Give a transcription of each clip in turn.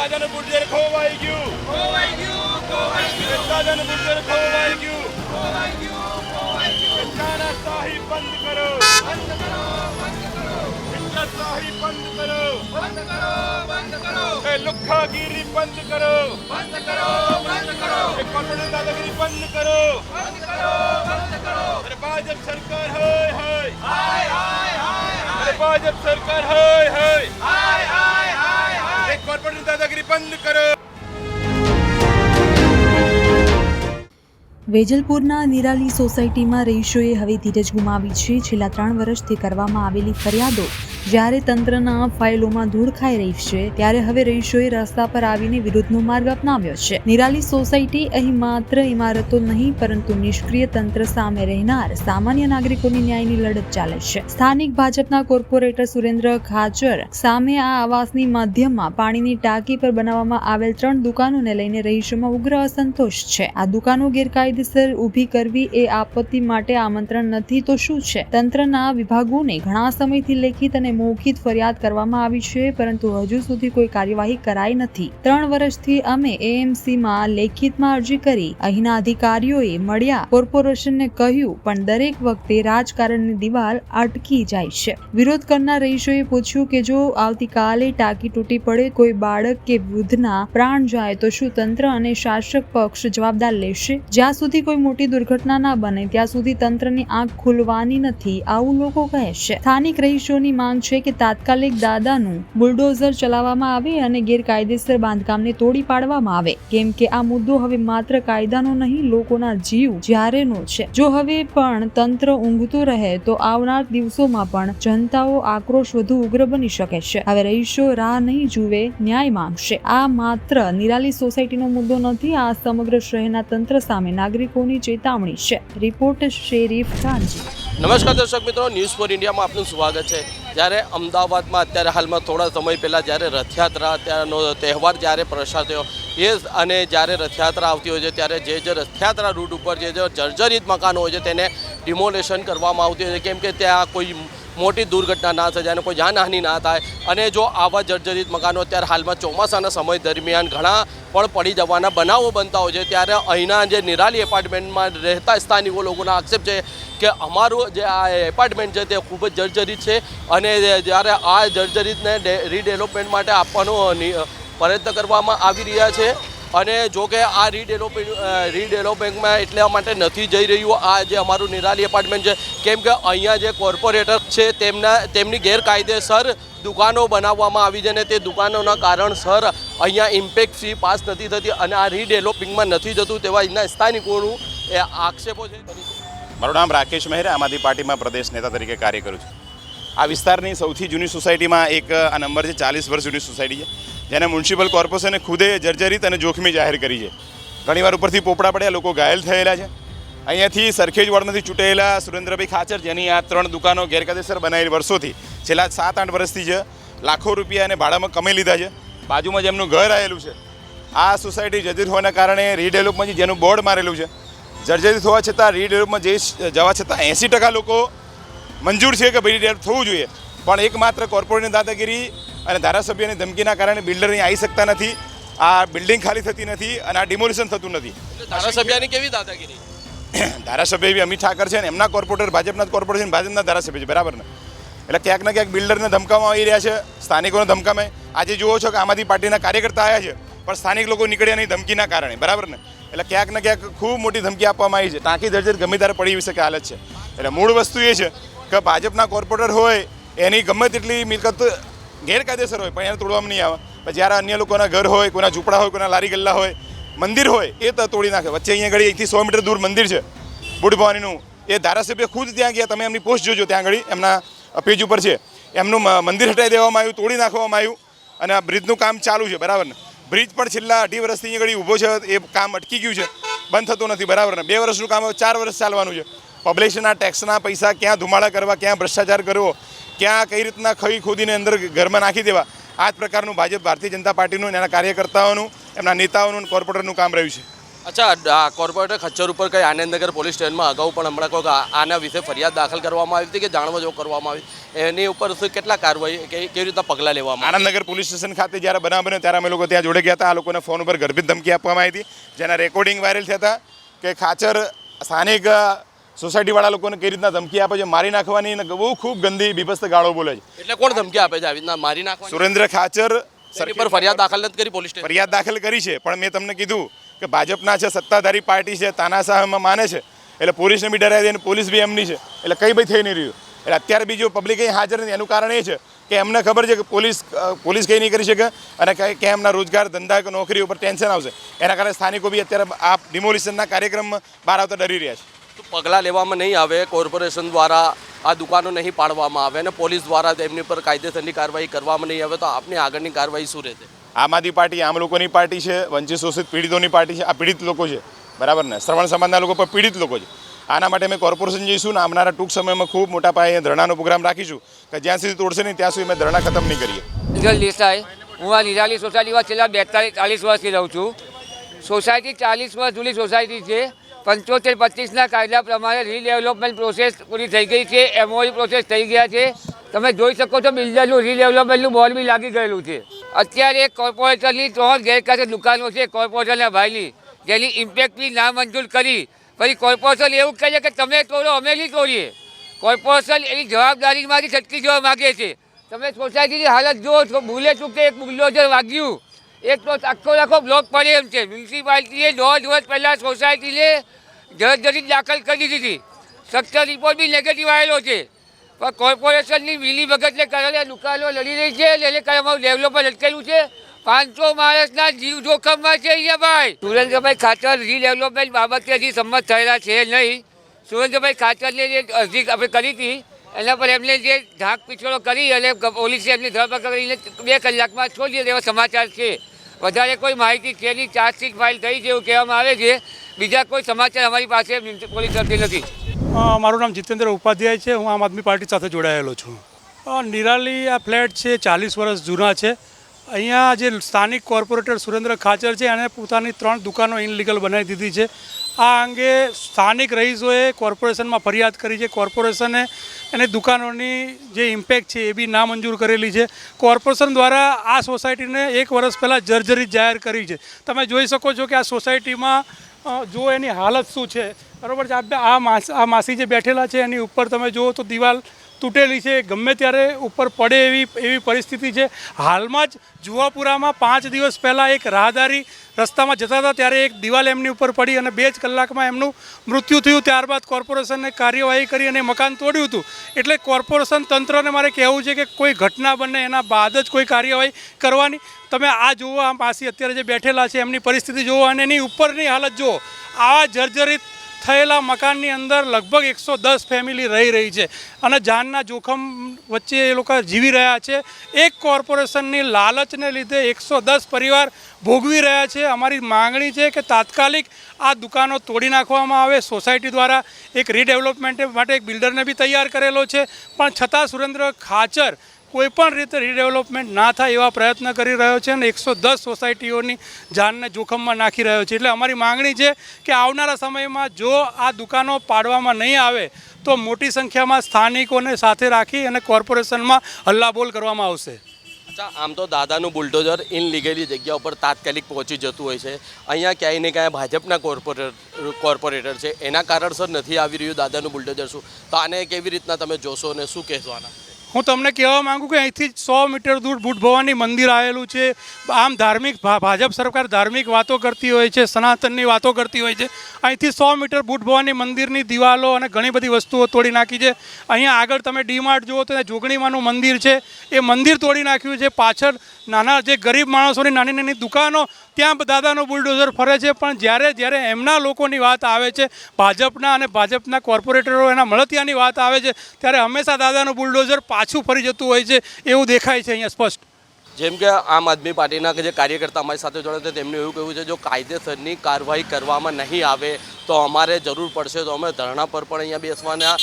વિસ્તાજન ગુર્જર ખોવાઈ ગયું વિસ્તાજન ગુર્જર ખોવાઈ ગયું વિસ્તારશાહી બંધ કરો વિસ્તારશાહી બંધ કરો એ લુખ્ખાગીરી બંધ કરો એ કોર્પોરેટ દાદાગીરી બંધ કરો અરે ભાજપ સરકાર હાય અરે ભાજપ સરકાર હાય એક કોર્પોરેટ દાદાગીરી બંધ કરો। વેજલપુરના નિરાલી સોસાયટીમાં રહીશોએ હવે ધીરજ ગુમાવી છે। છેલ્લા 3 વર્ષથી કરવામાં આવેલી ફરિયાદો જ્યારે તંત્રના ફાઇલોમાં ધૂળ ખાઈ રહી છે ત્યારે હવે રહીશોએ રસ્તા પર આવીને વિરોધનો માર્ગ અપનાવ્યો છે। નિરાલી સોસાયટી અહીં માત્ર ઇમારતો નહીં પરંતુ નિષ્ક્રિય તંત્ર સામે રહેનાર સામાન્ય નાગરિકોની ન્યાયની લડત ચાલે છે। સ્થાનિક ભાજપના કોર્પોરેટર સુરેન્દ્ર ખાચર સામે આ આવાસની મધ્યમાં પાણીની ટાંકી પર બનાવવામાં આવેલ 3 દુકાનોને લઈને રહીશોમાં ઉગ્ર અસંતોષ છે। આ દુકાનો ગેરકાયદેસર ઊભી કરવી એ આપત્તિ માટે આમંત્રણ નથી તો શું છે? તંત્રના વિભાગોને ઘણા સમયથી લેખિત અને મૌખિક ફરિયાદ કરવામાં આવી છે પરંતુ હજુ સુધી કોઈ કાર્યવાહી કરાઈ નથી। 3 વર્ષથી અમે એએમસીમાં લેખિતમાં અરજી કરી, અહીંના અધિકારીઓએ મળ્યા, કોર્પોરેશનને કહ્યું, પણ દરેક વખતે રાજકારણની દિવાલ અટકી જાય છે। વિરોધ કરનાર રહીશોએ પૂછ્યું કે જો આવતીકાલે ટાંકી તૂટી પડે, કોઈ બાળક કે વૃદ્ધના પ્રાણ જાય તો શું તંત્ર અને શાસક પક્ષ જવાબદાર લેશે? જ્યાં સુધી કોઈ મોટી દુર્ઘટના ના બને ત્યાં સુધી તંત્રની આંખ ખુલવાની નથી, આવું લોકો કહે છે। સ્થાનિક રહીશોની માંગ છે કે તાત્કાલિક દાદાનું બુલડોઝર ચલાવવામાં આવે અને ગેરકાયદેસર બાંધકામને તોડી પાડવામાં આવે, કેમ કે આ મુદ્દો હવે માત્ર કાયદાનો નહીં, લોકોના જીવ જ્યારેનો છે। જો હવે પણ તંત્ર ઊંઘતું રહે તો આવનાર દિવસોમાં પણ જનતાઓ આક્રોશ વધુ ઉગ્ર બની શકે છે। હવે રહીશો રાહ નહીં જુએ, ન્યાય માંગશે। આ માત્ર નિરાલી સોસાયટીનો મુદ્દો નથી, આ સમગ્ર શહેરના તંત્ર સામે નાગરિકોની ચેતવણી છે। Report sheriff Kanji. નમસ્કાર દર્શક મિત્રો, ન્યૂઝ ફોર ઇન્ડિયામાં આપનું સ્વાગત છે। જ્યારે અમદાવાદમાં અત્યારે હાલમાં થોડા સમય પહેલાં જ્યારે રથયાત્રા ત્યાંનો તહેવાર જ્યારે પ્રસાર થયો એ અને જ્યારે રથયાત્રા આવતી હોય છે ત્યારે જે રથયાત્રા રૂટ ઉપર જે જર્જરિત મકાનો હોય છે તેને ડિમોલેશન કરવામાં આવતી હોય છે, કેમ કે ત્યાં કોઈ મોટી દુર્ઘટના ના થાય અને કોઈ જાનહાનિ ના થાય। અને જો આવા જર્જરિત મકાનો અત્યારે હાલમાં ચોમાસાના સમય દરમિયાન ઘણા પણ પડી જવાના બનાવો બનતા હોય છે ત્યારે અહીંના જે નિરાલી એપાર્ટમેન્ટમાં રહેતા સ્થાનિકો લોકોના આક્ષેપ છે કે અમારું જે આ એપાર્ટમેન્ટ છે તે ખૂબ જ જર્જરિત છે અને જ્યારે આ જર્જરિતને રીડેવલપમેન્ટ માટે આપવાનો પ્રયત્ન કરવામાં આવી રહ્યા છે। અને જો કે આ રીડેવલપમેન્ટમાં એટલા માટે નથી જઈ રહ્યું આ જે અમારું નિરાલી એપાર્ટમેન્ટ છે, કેમ કે અહીંયા જે કોર્પોરેટર છે તેમની ગેરકાયદેસર દુકાનો બનાવવામાં આવી છે અને તે દુકાનોના કારણસર અહીંયા ઇમ્પેક્ટ ફી પાસ નથી થતી અને આ રીડેવલપિંગમાં નથી જતું તેવા અહીંના સ્થાનિકોનું એ આક્ષેપો છે। મારું નામ રાકેશ મહેરા, આમ આદમી પાર્ટીમાં પ્રદેશ નેતા તરીકે કાર્ય કરું છું। આ વિસ્તારની સૌથી જૂની સોસાયટીમાં એક આ નંબર છે, 40 વર્ષ જૂની સોસાયટી છે, જેને મ્યુનિસિપલ કોર્પોરેશને ખુદે જર્જરિત અને જોખમી જાહેર કરી છે। ઘણીવાર ઉપરથી પોપડા પડ્યા, લોકો ઘાયલ થયેલા છે। અહીંયાથી સરખેજ વોર્ડમાંથી ચૂંટાયેલા સુરેન્દ્રભાઈ ખાચર, જેની આ 3 દુકાનો ગેરકાયદેસર બનાવેલી વર્ષોથી છેલ્લા 7-8 વર્ષથી છે, લાખો રૂપિયા અને ભાડામાં કમાઈ લીધા છે। બાજુમાં જ એમનું ઘર આવેલું છે। આ સોસાયટી જર્જરિત હોવાના કારણે રીડેવલપમાં જેનું બોર્ડ મારેલું છે, જર્જરિત હોવા છતાં રીડેવલપમાં જવા છતાં 80% લોકો મંજૂર છે કે ભાઈ ડેવલપ થવું જોઈએ, પણ એકમાત્ર કોર્પોરેટની દાદાગીરી અને ધારાસભ્યની ધમકીના કારણે બિલ્ડર અહીં આવી શકતા નથી, આ બિલ્ડિંગ ખાલી થતી નથી અને આ ડિમોલિશન થતું નથી। ધારાસભ્યની કેવી દાદાગીરી? ધારાસભ્ય એવી અમિત ઠાકર છે ને એમના કોર્પોરેટર ભાજપના કોર્પોરેશન ભાજપના ધારાસભ્ય છે, બરાબર ને? એટલે ક્યાંક ને ક્યાંક બિલ્ડરને ધમકાવવામાં આવી રહ્યા છે, સ્થાનિકોને ધમકામે। આજે જુઓ છો કે આમ આદમી પાર્ટીના કાર્યકર્તા આવ્યા છે પણ સ્થાનિક લોકો નીકળ્યા નહીં ધમકીના કારણે, બરાબર ને? એટલે ક્યાંક ને ક્યાંક ખૂબ મોટી ધમકી આપવામાં આવી છે। ટાંકી જર્જરિત ગમે ત્યારે પડી શકે હાલત છે। એટલે મૂળ વસ્તુ એ છે કે ભાજપના કોર્પોરેટર હોય એની ગમે તેટલી મિલકત ગેરકાયદેસર હોય પણ એને તોડવામાં નહીં આવે, પણ જ્યારે અન્ય લોકોના ઘર હોય, કોઈના ઝૂંપડા હોય, કોઈના લારી ગલ્લા હોય, મંદિર હોય એ તો તોડી નાખે। વચ્ચે અહીંયા આગળ 1 થી 100 મીટર દૂર મંદિર છે બુડ ભવાનીનું, એ ધારાસભ્ય ખુદ ત્યાં ગયા, તમે એમની પોસ્ટ જોજો, ત્યાં આગળ એમના પેજ ઉપર છે, એમનું મંદિર હટાવી દેવામાં આવ્યું, તોડી નાખવામાં આવ્યું અને આ બ્રિજનું કામ ચાલુ છે, બરાબર ને? બ્રિજ પણ છેલ્લા 2.5 વર્ષથી અહીંયા આગળ ઊભો છે, એ કામ અટકી ગયું છે, બંધ થતું નથી, બરાબર ને? 2 વર્ષનું કામ હવે 4 વર્ષ ચાલવાનું છે। પબ્લિકના ટેક્સના પૈસા ક્યાં ધુમાડા કરવા, ક્યાં ભ્રષ્ટાચાર કરવો, ક્યાં કઈ રીતના ખઈ ખોદીને અંદર ઘરમાં નાખી દેવા, આ જ પ્રકારનું ભારતીય જનતા પાર્ટીનું એના કાર્યકર્તાઓનું, એમના નેતાઓનું, કોર્પોરેટરનું કામ રહ્યું છે। અચ્છા, કોર્પોરેટર ખચ્ચર ઉપર કઈ આનંદનગર પોલીસ સ્ટેશનમાં અગાઉ પણ હમણાં કોઈ આના વિશે ફરિયાદ દાખલ કરવામાં આવી હતી કે જાણવા જો કરવામાં આવી એની ઉપર કેટલા કાર્યવાહી કેવી રીતના પગલાં લેવામાં આનંદનગર પોલીસ સ્ટેશન ખાતે જ્યારે બનાવ બન્યો ત્યારે અમે લોકો ત્યાં જોડે ગયા હતા. આ લોકોને ફોન ઉપર ગર્ભિત ધમકી આપવામાં આવી હતી, જેના રેકોર્ડિંગ વાયરલ થયા હતા કે ખાચર સ્થાનિક સોસાયટીવાળા લોકોને કઈ રીતના ધમકી આપે છે, મારી નાખવાની અને બહુ ખૂબ ગંદી બીભત્સ ગાળો બોલે છે. એટલે કોણ ધમકી આપે છે આવી રીતના મારી નાખવાની? સુરેન્દ્ર ખાચર એની પર ફરિયાદ દાખલ નથી કરી પોલીસ સ્ટેશન? ફરિયાદ દાખલ કરી છે, પણ મેં તમને કીધું કે ભાજપના છે, સત્તાધારી પાર્ટી છે, તાનાશાહમાં માને છે, એટલે પોલીસને બી ડરાવી દે અને પોલીસ બી એમની છે, એટલે કંઈ ભાઈ થઈ નહીં રહ્યું. એટલે અત્યારે બી જો પબ્લિક અહીં હાજર નથી એનું કારણ એ છે કે એમને ખબર છે કે પોલીસ કંઈ નહીં કરી શકે અને કે એમના રોજગાર ધંધા કે નોકરી ઉપર ટેન્શન આવશે. એના કારણે સ્થાનિકો બી અત્યારે આ ડિમોલિશનના કાર્યક્રમમાં બહાર આવતા ડરી રહ્યા છે. તો પગલાં લેવામાં નહીં આવે, કોર્પોરેશન દ્વારા આ દુકાનો નહીં પાડવામાં આવે અને પોલીસ દ્વારા તેમની પર કાયદેસરની કાર્યવાહી કરવામાં નહીં આવે તો આપની આગળની કાર્યવાહી શું રહેશે? આમ આદમી પાર્ટી આમ લોકોની પાર્ટી છે, વંચિત શોષિત પીડિતોની પાર્ટી છે. આ પીડિત લોકો છે, બરાબર ને, શ્રવણ સમાજના લોકો પણ પીડિત લોકો છે. આના માટે અમે કોર્પોરેશન જઈશું ને આવનારા ટૂંક સમયમાં ખૂબ મોટા પાયે ધરણાનો પ્રોગ્રામ રાખીશું કે જ્યાં સુધી તોડશે નહીં ત્યાં સુધી અમે ધરણા ખતમ નહીં કરીએ. જલ દેસાઈ, હું આ નિરાલી સોસાયટીમાં છેલ્લા 42-40 વર્ષથી રહું છું. સોસાયટી 40 વર્ષ જૂની સોસાયટી છે. 75-25ના કાયદા પ્રમાણે રીડેવલપમેન્ટ પ્રોસેસ પૂરી થઈ ગઈ છે, એમઓયુ પ્રોસેસ થઈ ગયા છે. તમે જોઈ શકો છો બિલ્ડરનું રીડેવલપમેન્ટનું બોર્ડ બી લાગી ગયેલું છે. અત્યારે કોર્પોરેટરની 3 ગેરકાયદેસર દુકાનો છે કોર્પોરેટરના ભાઈની, જેની ઇમ્પેક્ટ બી નામંજૂર કરી. પછી કોર્પોરેશન એવું કહે છે કે તમે તોડો, અમે નહીં તોડીએ. કોર્પોરેશન એની જવાબદારીમાંથી છટકી જવા માગે છે. તમે સોસાયટીની હાલત જુઓ છો, ભૂલે ચૂકે એક બુલડોઝર વાગ્યું, એક તો આખો બ્લોક પડે એમ છે. મ્યુનિસિપાલિટીએ 1.5 વર્ષ પહેલાં સોસાયટીને જર્જરિત દાખલ કરી દીધી હતી. સ્ટ્રક્ચર રિપોર્ટ બી નેગેટિવ આવેલો છે. પણ કોર્પોરેશનની મિલી ભગતને કારણે દુકાનો લડી રહી છે એટલે કંઈ અમારું ડેવલપમેન્ટ અટકેલું છે. 500 માણસના જીવ જોખમમાં છે અહીંયા ભાઈ. સુરેન્દ્રભાઈ ખાચર રીડેવલપમેન્ટ બાબતે હજી સંમત થયેલા છે નહીં. સુરેન્દ્રભાઈ ખાચરને જે અરજી આપણે કરી હતી એના પર એમને જે ઢાંક પીછોડો કરી અને પોલીસે એમની ધરપકડ કરીને 2 કલાકમાં છોડી દેવા સમાચાર છે. વધારે કોઈ માહિતી છે નહીં. ચાર્જશીટ ફાઇલ થઈ છે એવું કહેવામાં આવે છે. બીજા કોઈ સમાચાર અમારી પાસે પોલીસ તરફથી નથી. મારું નામ જીતેન્દ્ર ઉપાધ્યાય છે. હું આમ આદમી પાર્ટી સાથે જોડાયેલો છું. નિરાલી આ ફ્લેટ છે 40 વર્ષ જૂના છે. અહીંયા જે સ્થાનિક કોર્પોરેટર સુરેન્દ્ર ખાચર છે એણે પોતાની 3 દુકાનો ઇનલીગલ બનાવી દીધી છે. આ અંગે સ્થાનિક રહીશોએ કોર્પોરેશનમાં ફરિયાદ કરી છે. કોર્પોરેશને એની દુકાનોની જે ઇમ્પેક્ટ છે એ બી નામંજૂર કરેલી છે. કોર્પોરેશન દ્વારા આ સોસાયટીને 1 વર્ષ પહેલાં જર્જરિત જાહેર કરી છે. તમે જોઈ શકો છો કે આ સોસાયટીમાં જો એની હાલત શું છે, બરાબર છે. આ માસી જે બેઠેલા છે એની ઉપર તમે જુઓ તો દિવાલ તૂટેલી છે, ગમે ત્યારે ઉપર પડે એવી પરિસ્થિતિ છે. હાલમાં જ જુવાપુરામાં 5 દિવસ પહેલાં એક રાહદારી રસ્તામાં જતા હતા ત્યારે એક દિવાલ એમની ઉપર પડી અને 2 જ કલાકમાં એમનું મૃત્યુ થયું. ત્યારબાદ કોર્પોરેશને કાર્યવાહી કરી અને મકાન તોડ્યું હતું. એટલે કોર્પોરેશન તંત્રને મારે કહેવું છે કે કોઈ ઘટના બને એના બાદ જ કોઈ કાર્યવાહી કરવાની. તમે આ જુઓ, આ માસી અત્યારે જે બેઠેલા છે એમની પરિસ્થિતિ જુઓ અને એની ઉપરની હાલત જુઓ. આ જર્જરિત થયેલા મકાનની અંદર લગભગ 110 ફેમિલી રહી છે અને જાનના જોખમ વચ્ચે એ લોકો જીવી રહ્યા છે. એક કોર્પોરેશનની લાલચને લીધે 110 પરિવાર ભોગવી રહ્યા છે. અમારી માંગણી છે કે તાત્કાલિક આ દુકાનો તોડી નાખવામાં આવે. સોસાયટી દ્વારા એક રીડેવલપમેન્ટ માટે એક બિલ્ડરને બી તૈયાર કરેલો છે, પણ છતાં સુરેન્દ્ર ખાચર કોઈપણ રીતે રીડેવલપમેન્ટ ના થાય એવા પ્રયત્ન કરી રહ્યો છે અને 110 સોસાયટીઓની જાનને જોખમમાં નાખી રહ્યો છે. એટલે અમારી માંગણી છે કે આવનારા સમયમાં જો આ દુકાનો પાડવામાં નહીં આવે તો મોટી સંખ્યામાં સ્થાનિકોને સાથે રાખી અને કોર્પોરેશનમાં હલ્લાબોલ કરવામાં આવશે. અચ્છા, આમ તો દાદાનું બુલડોઝર ઇનલીગલી જગ્યા ઉપર તાત્કાલિક પહોંચી જતું હોય છે. અહીંયા ક્યાંય ને ક્યાંય ભાજપના કોર્પોરેટર છે એના કારણસર નથી આવી રહ્યું દાદાનું બુલડોઝર. શું તો આને કેવી રીતના તમે જોશો અને શું કહેશો આના? હું તમને કહેવા માગું કે અહીંથી 100 મીટર દૂર બુટ ભવાની મંદિર આવેલું છે. આમ ધાર્મિક ભાજપ સરકાર ધાર્મિક વાતો કરતી હોય છે, સનાતનની વાતો કરતી હોય છે. અહીંથી 100 મીટર બુટ ભવાની મંદિરની દિવાલો અને ઘણી બધી વસ્તુઓ તોડી નાખી છે. અહીંયા આગળ તમે ડીમાર્ટ જુઓ તો જોગણીમાનું મંદિર છે, એ મંદિર તોડી નાખ્યું છે. પાછળ નાના જે ગરીબ માણસોની નાની નાની દુકાનો, ત્યાં દાદાનો બુલડોઝર ફરે છે. પણ જ્યારે એમના લોકોની વાત આવે છે, ભાજપના અને ભાજપના કોર્પોરેટરો એના મળતિયાની વાત આવે છે, ત્યારે હંમેશા દાદાનું બુલડોઝર પાછું ફરી જતું હોય છે એવું દેખાય છે અહીંયા સ્પષ્ટ. જેમ કે આમ આદમી પાર્ટીના જે કાર્યકર્તા અમારી સાથે જોડાયા તેમનું એવું કહેવું છે જો કાયદેસરની કાર્યવાહી કરવામાં નહીં આવે તો અમારે જરૂર પડશે તો અમે ધરણા પર પણ અહીંયા બેસવાના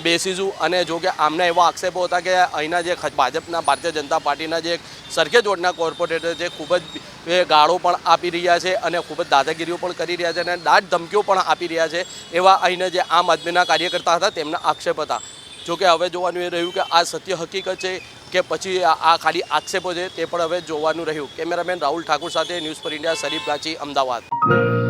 બેસીશું અને જો કે આમના એવા આક્ષેપો હતા કે અહીંના જે ભાજપના ભારતીય જનતા પાર્ટીના જે સરખેજ વોર્ડના કોર્પોરેટર છે ખૂબ જ ગાળો પણ આપી રહ્યા છે અને ખૂબ જ દાદાગીરીઓ પણ કરી રહ્યા છે અને દાટ ધમકીઓ પણ આપી રહ્યા છે એવા અહીંના જે આમ આદમીના કાર્યકર્તા હતા તેમના આક્ષેપ હતા. જો કે હવે જોવાનું એ રહ્યું કે આ સત્ય હકીકત છે કે પછી આ ખાલી આક્ષેપો છે તે પણ હવે જોવાનું રહ્યું. કેમેરામેન રાહુલ ઠાકુર સાથે news for India, Sharif Ganchi, Ahmedabad.